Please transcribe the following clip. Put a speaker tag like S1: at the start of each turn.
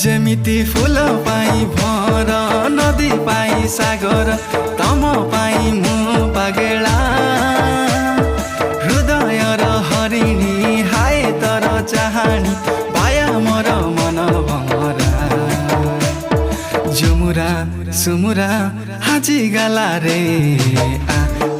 S1: जेमिति फूल पाई भर नदी पाई सागर तम पाई मु पागेला हृदय र हरिणी हाय तर चाहनी पाया मोर मन भमरा जुमुरा सुमुरा हाजी गाला रे आ